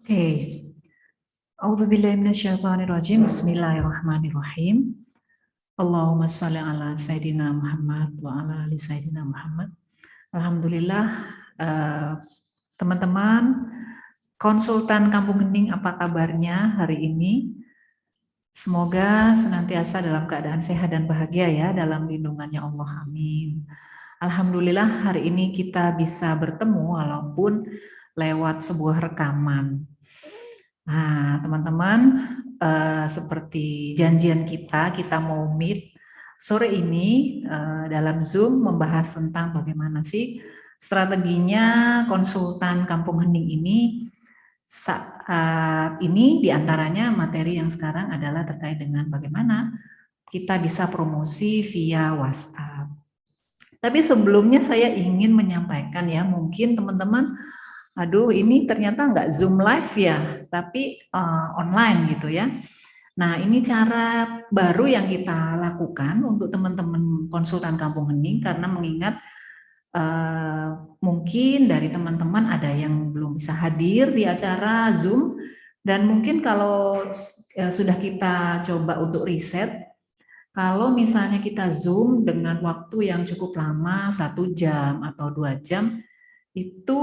Oke. A'udzubillahi minasyaitonirrajim. Bismillahirrahmanirrahim. Allahumma shalli ala Sayyidina Muhammad wa ala ali Sayyidina Muhammad. Alhamdulillah, eh, teman-teman konsultan Kampung Hening, apa kabarnya hari ini? Semoga senantiasa dalam keadaan sehat dan bahagia ya, dalam lindungannya Allah. Amin. Alhamdulillah hari ini kita bisa bertemu walaupun lewat sebuah rekaman. Nah, teman-teman, seperti janjian kita mau meet sore ini dalam Zoom membahas tentang bagaimana sih strateginya konsultan Kampung Hening ini. Saat ini diantaranya materi yang sekarang adalah terkait dengan bagaimana kita bisa promosi via WhatsApp. Tapi sebelumnya saya ingin menyampaikan ya, mungkin teman-teman, aduh ini ternyata nggak Zoom live ya, tapi online gitu ya. Nah ini cara baru yang kita lakukan untuk teman-teman konsultan Kampung Hening, karena mengingat mungkin dari teman-teman ada yang belum bisa hadir di acara Zoom, dan mungkin kalau sudah kita coba untuk riset, kalau misalnya kita Zoom dengan waktu yang cukup lama, 1 jam atau 2 jam, itu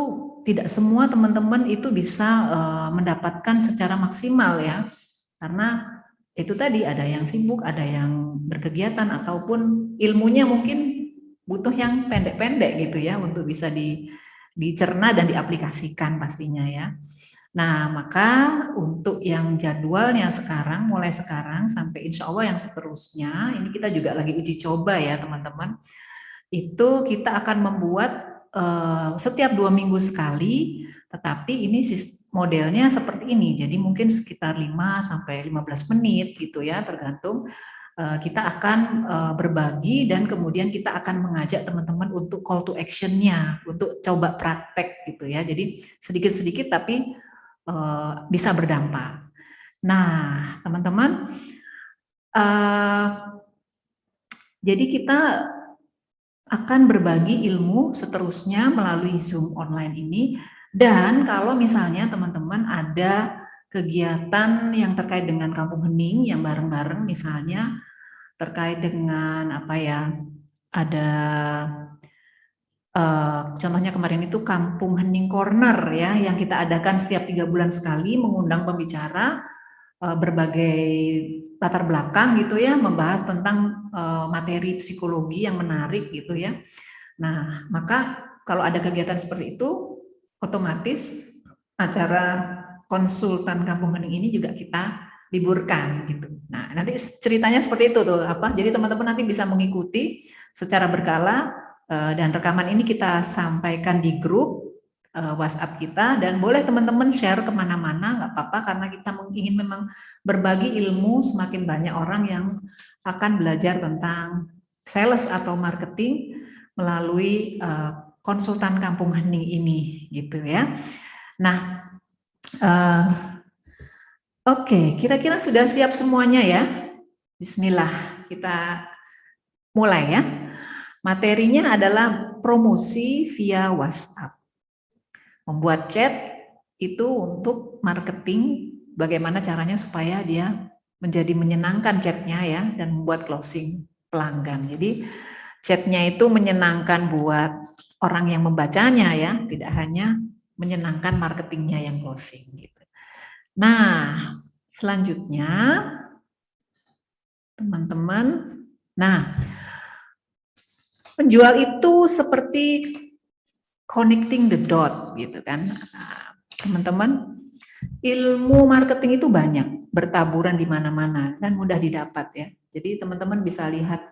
tidak semua teman-teman itu bisa mendapatkan secara maksimal ya, karena itu tadi ada yang sibuk, ada yang berkegiatan, ataupun ilmunya mungkin butuh yang pendek-pendek gitu ya untuk bisa dicerna dan diaplikasikan pastinya ya. Nah, maka untuk yang jadwalnya sekarang, mulai sekarang sampai insya Allah yang seterusnya, ini kita juga lagi uji coba ya teman-teman, itu kita akan membuat setiap 2 minggu sekali, tetapi ini modelnya seperti ini, jadi mungkin sekitar 5-15 menit gitu ya, tergantung. Kita akan berbagi dan kemudian kita akan mengajak teman-teman untuk call to action-nya, untuk coba praktek gitu ya, jadi sedikit-sedikit tapi bisa berdampak. Nah, teman-teman, jadi kita akan berbagi ilmu seterusnya melalui Zoom online ini, dan kalau misalnya teman-teman ada kegiatan yang terkait dengan Kampung Hening yang bareng-bareng, misalnya terkait dengan apa ya, ada contohnya kemarin itu Kampung Hening Corner ya, yang kita adakan setiap 3 bulan sekali, mengundang pembicara berbagai latar belakang gitu ya, membahas tentang materi psikologi yang menarik gitu ya. Nah, maka kalau ada kegiatan seperti itu, otomatis acara konsultan Kampung Hening ini juga kita liburkan gitu. Nah, nanti ceritanya seperti itu tuh apa. Jadi teman-teman nanti bisa mengikuti secara berkala, dan rekaman ini kita sampaikan di grup WhatsApp kita, dan boleh teman-teman share kemana-mana, nggak apa-apa, karena kita ingin memang berbagi ilmu semakin banyak orang yang akan belajar tentang sales atau marketing melalui konsultan Kampung Hening ini gitu ya. Nah, oke, kira-kira sudah siap semuanya ya? Bismillah, kita mulai ya. Materinya adalah promosi via WhatsApp. Membuat chat itu untuk marketing, bagaimana caranya supaya dia menjadi menyenangkan chatnya ya, dan membuat closing pelanggan. Jadi chatnya itu menyenangkan buat orang yang membacanya ya, tidak hanya menyenangkan marketingnya yang closing gitu. Nah, selanjutnya teman-teman, nah penjual itu seperti connecting the dot gitu kan. Teman-teman, ilmu marketing itu banyak, bertaburan di mana-mana dan mudah didapat ya. Jadi teman-teman bisa lihat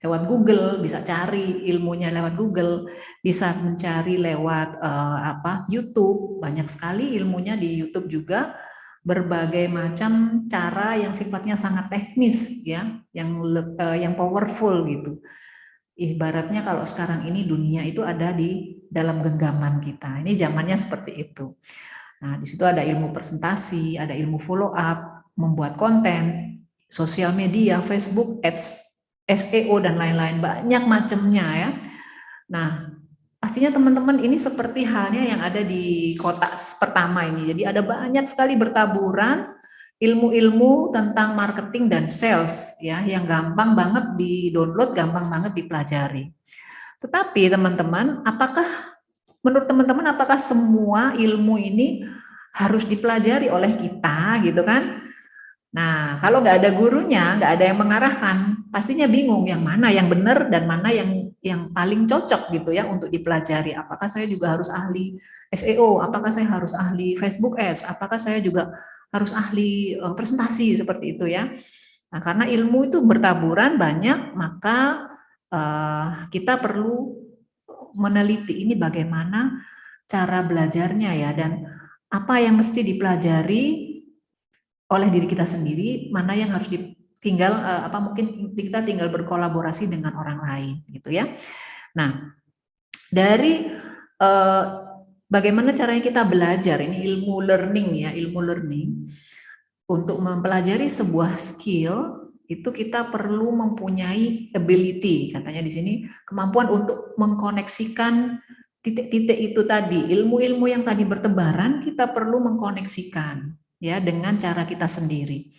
lewat Google, bisa cari ilmunya lewat Google, bisa mencari lewat YouTube, banyak sekali ilmunya di YouTube juga, berbagai macam cara yang sifatnya sangat teknis ya, yang powerful gitu. Ibaratnya kalau sekarang ini dunia itu ada di dalam genggaman kita. Ini zamannya seperti itu. Nah, di situ ada ilmu presentasi, ada ilmu follow up, membuat konten, sosial media, Facebook Ads, SEO dan lain-lain, banyak macamnya ya. Nah, pastinya teman-teman ini seperti halnya yang ada di kotak pertama ini. Jadi ada banyak sekali bertaburan ilmu-ilmu tentang marketing dan sales ya, yang gampang banget di-download, gampang banget dipelajari. Tetapi teman-teman, menurut teman-teman apakah semua ilmu ini harus dipelajari oleh kita gitu kan? Nah, kalau nggak ada gurunya, nggak ada yang mengarahkan, pastinya bingung yang mana yang benar dan mana yang paling cocok gitu ya untuk dipelajari. Apakah saya juga harus ahli SEO? Apakah saya harus ahli Facebook Ads? Apakah saya juga harus ahli presentasi seperti itu ya? Nah, karena ilmu itu bertaburan banyak, maka kita perlu meneliti ini bagaimana cara belajarnya ya, dan apa yang mesti dipelajari oleh diri kita sendiri, mana yang harus tinggal mungkin kita tinggal berkolaborasi dengan orang lain gitu ya. Nah, dari bagaimana caranya kita belajar, ini ilmu learning ya, ilmu learning. Untuk mempelajari sebuah skill itu kita perlu mempunyai ability, katanya di sini, kemampuan untuk mengkoneksikan titik-titik itu tadi, ilmu-ilmu yang tadi bertebaran kita perlu mengkoneksikan ya dengan cara kita sendiri.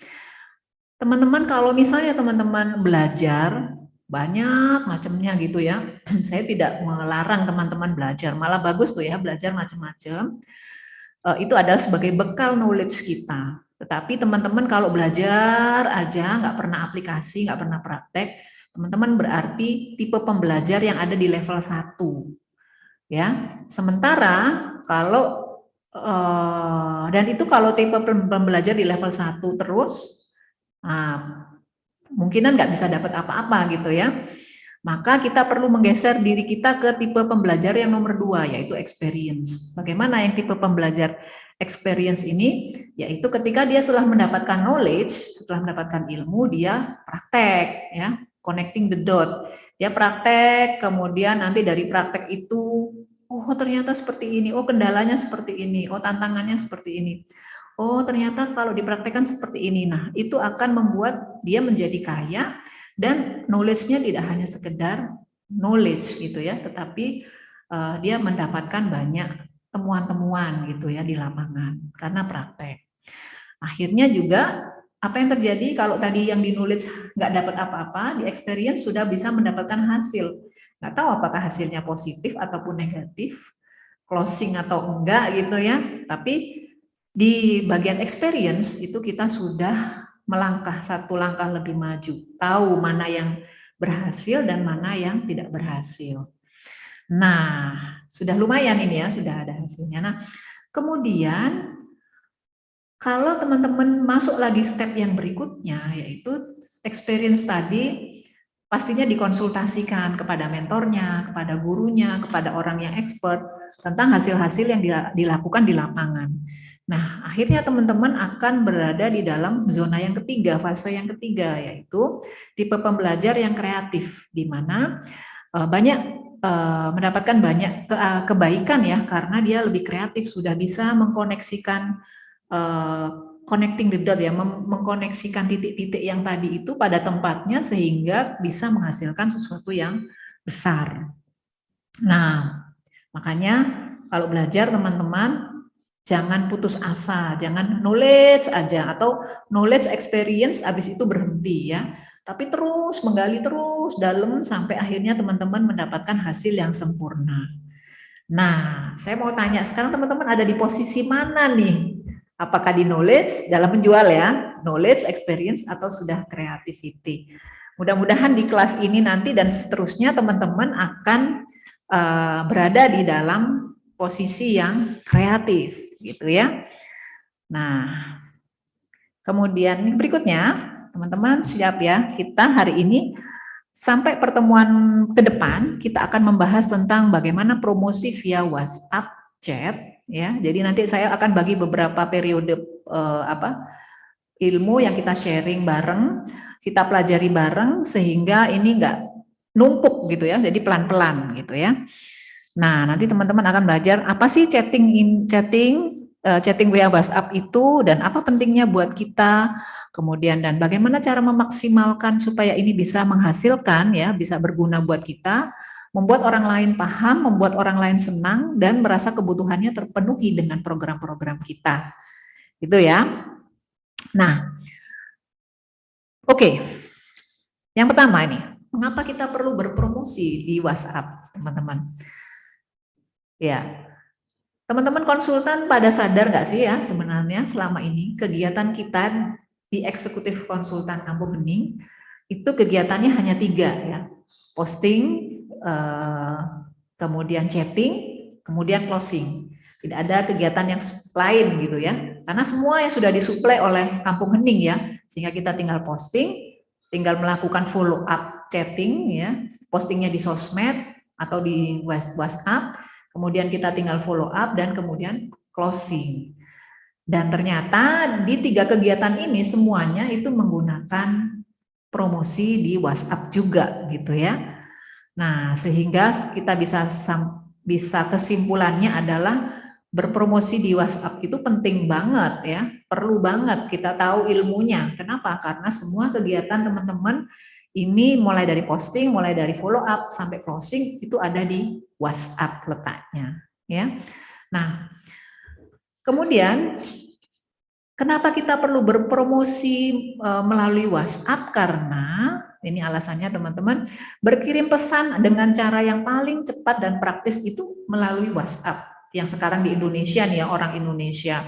Teman-teman, kalau misalnya teman-teman belajar banyak macamnya gitu ya, saya tidak melarang teman-teman belajar, malah bagus tuh ya belajar macam-macam. Itu adalah sebagai bekal knowledge kita. Tetapi teman-teman kalau belajar aja nggak pernah aplikasi, nggak pernah praktek, teman-teman berarti tipe pembelajar yang ada di level 1. Ya. Sementara kalau dan itu kalau tipe pembelajar di level 1 terus, kemungkinan nggak bisa dapat apa-apa gitu ya. Maka kita perlu menggeser diri kita ke tipe pembelajar yang nomor 2, yaitu experience. Bagaimana yang tipe pembelajar experience ini? Yaitu ketika dia setelah mendapatkan knowledge, setelah mendapatkan ilmu, dia praktek ya, connecting the dot. Dia praktek, kemudian nanti dari praktek itu, oh ternyata seperti ini, oh kendalanya seperti ini, oh tantangannya seperti ini. Oh ternyata kalau dipraktekkan seperti ini. Nah, itu akan membuat dia menjadi kaya dan knowledge-nya tidak hanya sekedar knowledge gitu ya, tetapi dia mendapatkan banyak temuan-temuan gitu ya di lapangan karena praktek. Akhirnya juga apa yang terjadi kalau tadi yang di knowledge nggak dapat apa-apa, di experience sudah bisa mendapatkan hasil. Nggak tahu apakah hasilnya positif ataupun negatif, closing atau enggak gitu ya, tapi di bagian experience itu kita sudah melangkah satu langkah lebih maju, tahu mana yang berhasil dan mana yang tidak berhasil. Nah, sudah lumayan ini ya, sudah ada hasilnya. Nah, kemudian kalau teman-teman masuk lagi step yang berikutnya, yaitu experience tadi, pastinya dikonsultasikan kepada mentornya, kepada gurunya, kepada orang yang expert tentang hasil-hasil yang dilakukan di lapangan. Nah, akhirnya teman-teman akan berada di dalam zona yang ketiga, fase yang ketiga, yaitu tipe pembelajar yang kreatif, di mana mendapatkan banyak kebaikan ya, karena dia lebih kreatif, sudah bisa mengkoneksikan connecting the dot ya, mengkoneksikan titik-titik yang tadi itu pada tempatnya sehingga bisa menghasilkan sesuatu yang besar. Nah, makanya kalau belajar teman-teman jangan putus asa, jangan knowledge aja atau knowledge experience habis itu berhenti ya. Tapi terus menggali terus dalam sampai akhirnya teman-teman mendapatkan hasil yang sempurna. Nah, saya mau tanya sekarang teman-teman ada di posisi mana nih? Apakah di knowledge dalam menjual ya, knowledge, experience atau sudah creativity? Mudah-mudahan di kelas ini nanti dan seterusnya teman-teman akan berada di dalam posisi yang kreatif gitu ya. Nah, kemudian berikutnya teman-teman siap ya, kita hari ini sampai pertemuan ke depan kita akan membahas tentang bagaimana promosi via WhatsApp chat ya. Jadi nanti saya akan bagi beberapa periode ilmu yang kita sharing bareng, kita pelajari bareng sehingga ini enggak numpuk gitu ya. Jadi pelan-pelan gitu ya. Nah, nanti teman-teman akan belajar apa sih chatting via WhatsApp itu dan apa pentingnya buat kita, kemudian dan bagaimana cara memaksimalkan supaya ini bisa menghasilkan ya, bisa berguna buat kita, membuat orang lain paham, membuat orang lain senang, dan merasa kebutuhannya terpenuhi dengan program-program kita. Gitu ya. Nah, oke. Yang pertama ini, mengapa kita perlu berpromosi di WhatsApp, teman-teman? Ya, teman-teman konsultan pada sadar nggak sih ya sebenarnya selama ini kegiatan kita di eksekutif konsultan Kampung Bening itu kegiatannya hanya 3 ya, posting, kemudian chatting, kemudian closing. Tidak ada kegiatan yang lain gitu ya, karena semua yang sudah disuplai oleh Kampung Hening ya, sehingga kita tinggal posting, tinggal melakukan follow up chatting ya, postingnya di sosmed atau di WhatsApp, kemudian kita tinggal follow up dan kemudian closing. Dan ternyata di 3 kegiatan ini semuanya itu menggunakan promosi di WhatsApp juga gitu ya. Nah, sehingga kita bisa kesimpulannya adalah berpromosi di WhatsApp itu penting banget ya, perlu banget kita tahu ilmunya. Kenapa? Karena semua kegiatan teman-teman ini mulai dari posting, mulai dari follow up sampai closing itu ada di WhatsApp letaknya, ya. Nah, kemudian kenapa kita perlu berpromosi melalui WhatsApp? Karena ini alasannya teman-teman, berkirim pesan dengan cara yang paling cepat dan praktis itu melalui WhatsApp. Yang sekarang di Indonesia nih ya, orang Indonesia.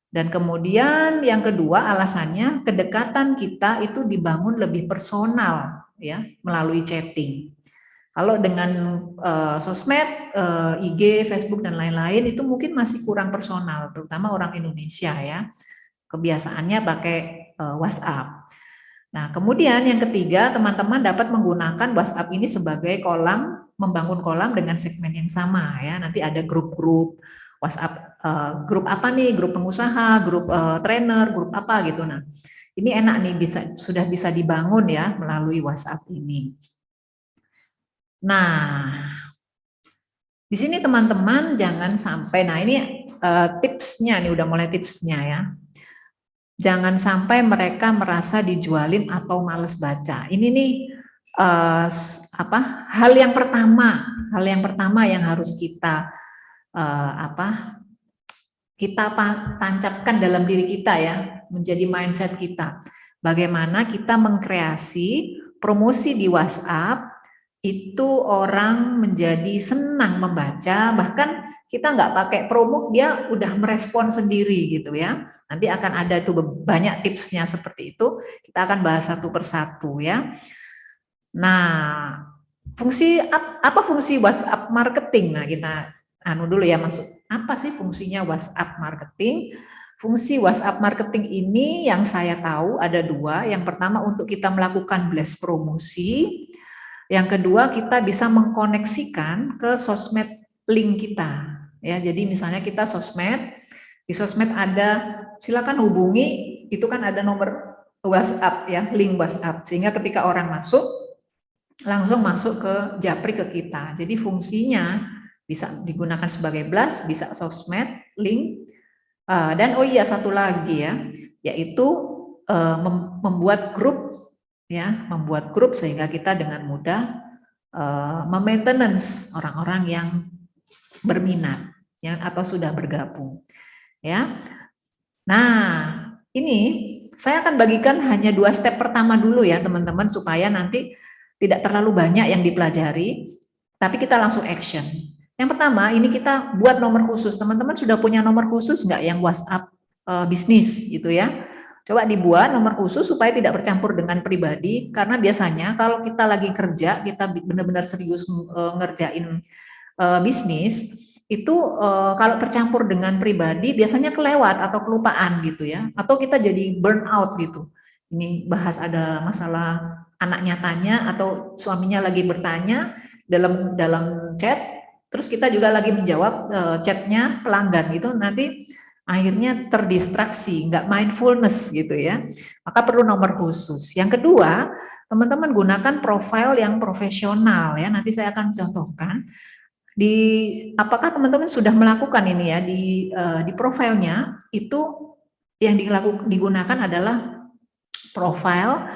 Dan kemudian yang kedua alasannya kedekatan kita itu dibangun lebih personal ya melalui chatting. Kalau dengan sosmed, IG, Facebook dan lain-lain itu mungkin masih kurang personal, terutama orang Indonesia ya. Kebiasaannya pakai WhatsApp. Nah, kemudian yang ketiga, teman-teman dapat menggunakan WhatsApp ini sebagai kolam, membangun kolam dengan segmen yang sama ya. Nanti ada grup-grup WhatsApp, grup apa nih? Grup pengusaha, grup trainer, grup apa gitu. Nah, ini enak nih sudah bisa dibangun ya melalui WhatsApp ini. Nah, di sini teman-teman jangan sampai, nah ini tipsnya nih, udah mulai tipsnya ya. Jangan sampai mereka merasa dijualin atau males baca. Ini nih hal yang pertama yang harus kita kita tancapkan dalam diri kita ya, menjadi mindset kita. Bagaimana kita mengkreasi promosi di WhatsApp itu orang menjadi senang membaca, bahkan kita nggak pakai promo dia udah merespon sendiri gitu ya. Nanti akan ada tuh banyak tipsnya seperti itu, kita akan bahas satu persatu ya. Nah, apa fungsi WhatsApp marketing? Nah, kita dulu ya, masuk apa sih fungsinya WhatsApp marketing? Fungsi WhatsApp marketing ini yang saya tahu ada 2. Yang pertama untuk kita melakukan blast promosi. Yang kedua, kita bisa mengkoneksikan ke sosmed link kita. Ya, jadi misalnya kita sosmed, di sosmed ada, silakan hubungi, itu kan ada nomor WhatsApp ya, link WhatsApp. Sehingga ketika orang masuk, langsung masuk ke japri ke kita. Jadi fungsinya bisa digunakan sebagai blast, bisa sosmed, link, dan oh iya satu lagi ya, yaitu membuat grup. Ya, membuat grup sehingga kita dengan mudah memaintenance orang-orang yang berminat ya, atau sudah bergabung ya. Nah, ini saya akan bagikan hanya 2 step pertama dulu ya teman-teman, supaya nanti tidak terlalu banyak yang dipelajari, tapi kita langsung action. Yang pertama, ini kita buat nomor khusus. Teman-teman sudah punya nomor khusus nggak yang WhatsApp bisnis gitu ya? Coba dibuat nomor khusus supaya tidak bercampur dengan pribadi, karena biasanya kalau kita lagi kerja, kita benar-benar serius ngerjain bisnis, itu kalau tercampur dengan pribadi biasanya kelewat atau kelupaan gitu ya, atau kita jadi burn out gitu. Ini bahas ada masalah anaknya tanya atau suaminya lagi bertanya dalam chat, terus kita juga lagi menjawab chatnya pelanggan gitu, nanti akhirnya terdistraksi, nggak mindfulness gitu ya. Maka perlu nomor khusus. Yang kedua, teman-teman gunakan profil yang profesional ya. Nanti saya akan contohkan. Apakah teman-teman sudah melakukan ini ya di profilnya itu yang digunakan adalah profil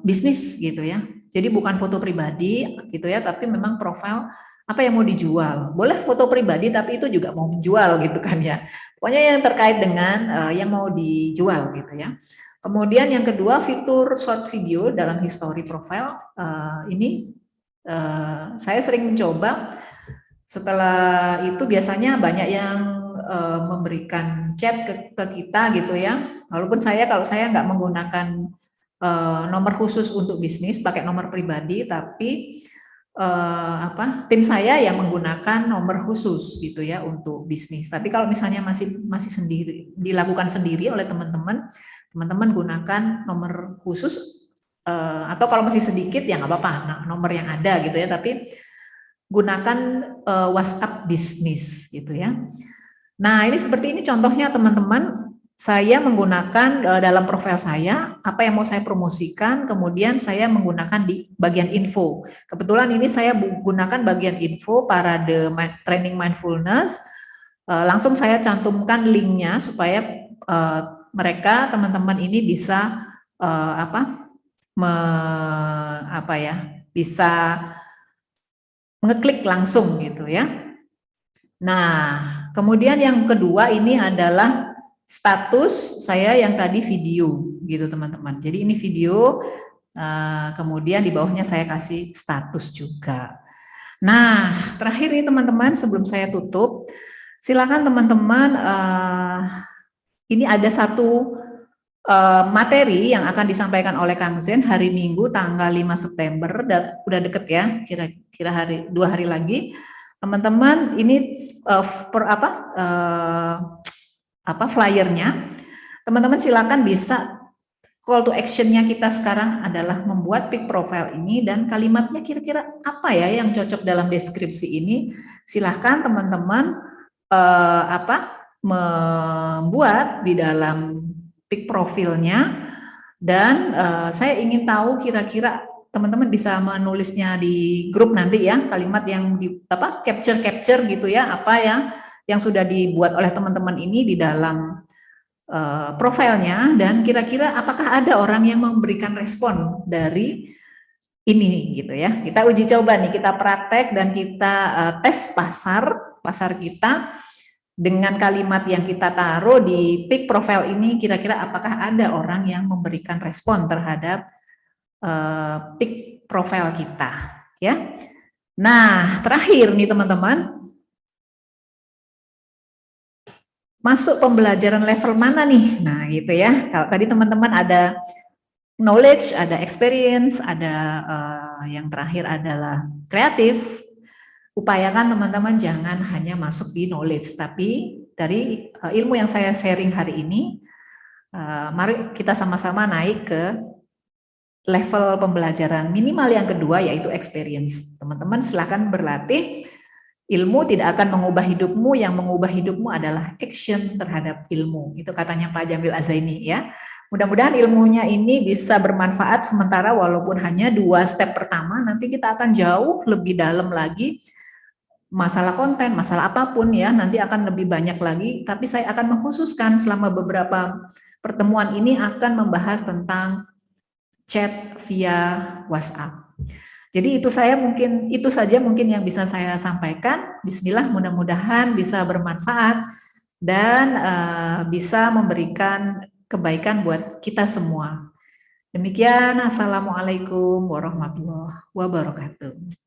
bisnis gitu ya. Jadi bukan foto pribadi gitu ya, tapi memang profil apa yang mau dijual. Boleh foto pribadi tapi itu juga mau menjual gitu kan ya. Pokoknya yang terkait dengan yang mau dijual gitu ya. Kemudian yang kedua, fitur short video dalam history profile. Ini saya sering mencoba. Setelah itu biasanya banyak yang memberikan chat ke kita gitu ya. Walaupun kalau saya nggak menggunakan nomor khusus untuk bisnis, pakai nomor pribadi, tapi tim saya yang menggunakan nomor khusus gitu ya untuk bisnis. Tapi kalau misalnya masih sendiri, dilakukan sendiri oleh teman-teman, teman-teman gunakan nomor khusus atau kalau masih sedikit ya nggak apa-apa, nomor yang ada gitu ya. Tapi gunakan WhatsApp bisnis gitu ya. Nah, ini seperti ini contohnya teman-teman. Saya menggunakan dalam profil saya apa yang mau saya promosikan, kemudian saya menggunakan di bagian info. Kebetulan ini saya gunakan bagian info parade training mindfulness. Langsung saya cantumkan linknya supaya mereka teman-teman ini bisa bisa ngeklik langsung gitu ya. Nah, kemudian yang kedua ini adalah status saya yang tadi video gitu teman-teman. Jadi ini video, kemudian di bawahnya saya kasih status juga. Nah, terakhir nih teman-teman sebelum saya tutup, silakan teman-teman, ini ada satu materi yang akan disampaikan oleh Kang Zen hari Minggu tanggal 5 September, udah deket ya, kira-kira 2 hari lagi. Teman-teman ini flyernya, teman-teman silakan bisa call to actionnya kita sekarang adalah membuat pic profile ini dan kalimatnya kira-kira apa ya yang cocok dalam deskripsi ini. Silahkan teman-teman membuat di dalam pic profilnya dan saya ingin tahu kira-kira teman-teman bisa menulisnya di grup nanti ya, kalimat yang capture gitu ya, apa yang sudah dibuat oleh teman-teman ini di dalam profilnya, dan kira-kira apakah ada orang yang memberikan respon dari ini gitu ya. Kita uji coba nih, kita praktek dan kita tes pasar kita dengan kalimat yang kita taruh di pic profile ini, kira-kira apakah ada orang yang memberikan respon terhadap pic profile kita ya. Nah, terakhir nih teman-teman, masuk pembelajaran level mana nih? Nah, gitu ya. Kalau tadi teman-teman ada knowledge, ada experience, ada yang terakhir adalah kreatif. Upayakan teman-teman jangan hanya masuk di knowledge, tapi dari ilmu yang saya sharing hari ini, mari kita sama-sama naik ke level pembelajaran minimal yang kedua, yaitu experience. Teman-teman silakan berlatih. Ilmu tidak akan mengubah hidupmu, yang mengubah hidupmu adalah action terhadap ilmu. Itu katanya Pak Jamil Azaini ya. Mudah-mudahan ilmunya ini bisa bermanfaat sementara, walaupun hanya 2 step pertama, nanti kita akan jauh lebih dalam lagi. Masalah konten, masalah apapun ya, nanti akan lebih banyak lagi, tapi saya akan mengkhususkan selama beberapa pertemuan ini akan membahas tentang chat via WhatsApp. Jadi itu saja mungkin yang bisa saya sampaikan. Bismillah, mudah-mudahan bisa bermanfaat dan bisa memberikan kebaikan buat kita semua. Demikian, assalamualaikum warahmatullahi wabarakatuh.